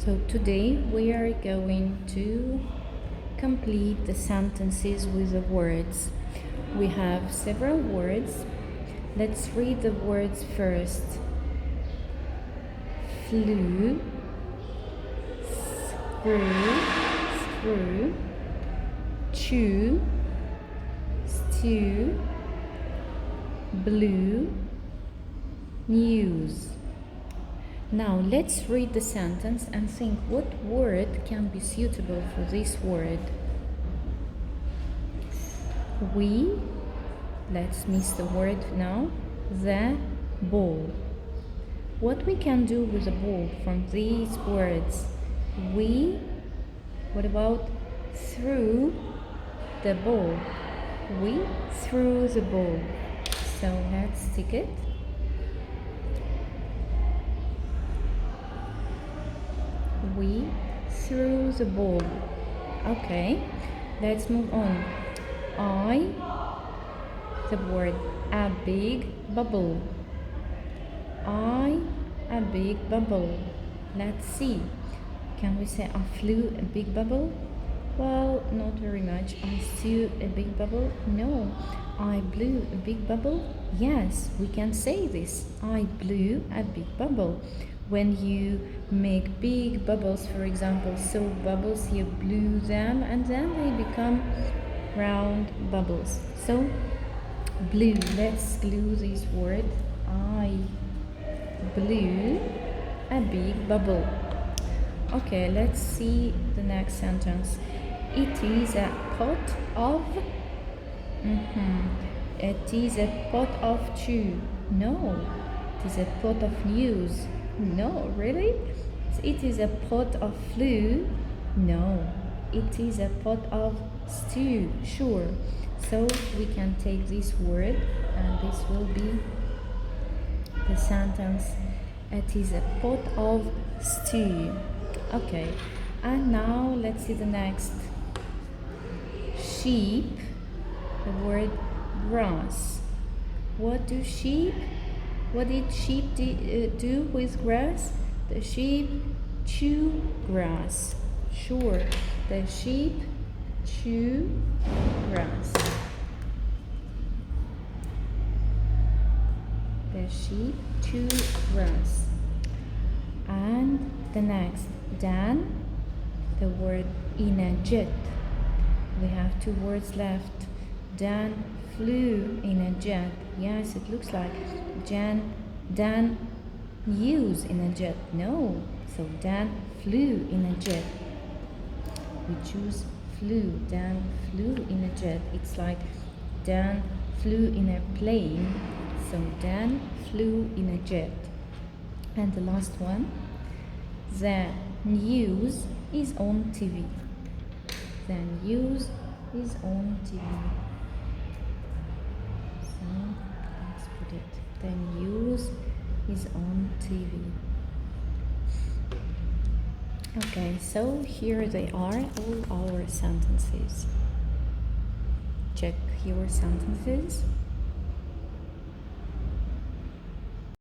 So today we are going to complete the sentences with the words. We have several words. Let's read the words first. Flew, screw, chew, stew, blue, news. Now let's read the sentence and think what word can be suitable for this word. We, let's miss the word now, the ball. What we can do with the ball from these words? We, what about threw the ball? We threw the ball. So let's stick it. We threw the ball. Okay, let's move on. The word a big bubble. A big bubble. Let's see. Can we say I flew a big bubble? Well, not very much. I threw a big bubble? No. I blew a big bubble? Yes, we can say this. I blew a big bubble. When you make big bubbles, for example, soap bubbles, you blew them and then they become round bubbles. So, blew, let's glue this word. I blew a big bubble. Okay, let's see the next sentence. It is a pot of... It is a pot of chew. No, it is a pot of news. No, really? It is a pot of flu? No, it is a pot of stew. Sure. So we can take this word and this will be the sentence. It is a pot of stew. Okay, and now let's see the next. Sheep, the word grass. What did sheep do with grass? The sheep chew grass. Sure, the sheep chew grass. The sheep chew grass. And the next, Dan, the word in a jet. We have two words left. Dan flew in a jet. Yes, it looks like Dan used in a jet. No, so Dan flew in a jet. We choose flew. Dan flew in a jet. It's like Dan flew in a plane. So Dan flew in a jet. And the last one, the news is on TV. The news is on TV. So let's put it. The news is on TV. Okay, so here they are, all our sentences. Check your sentences.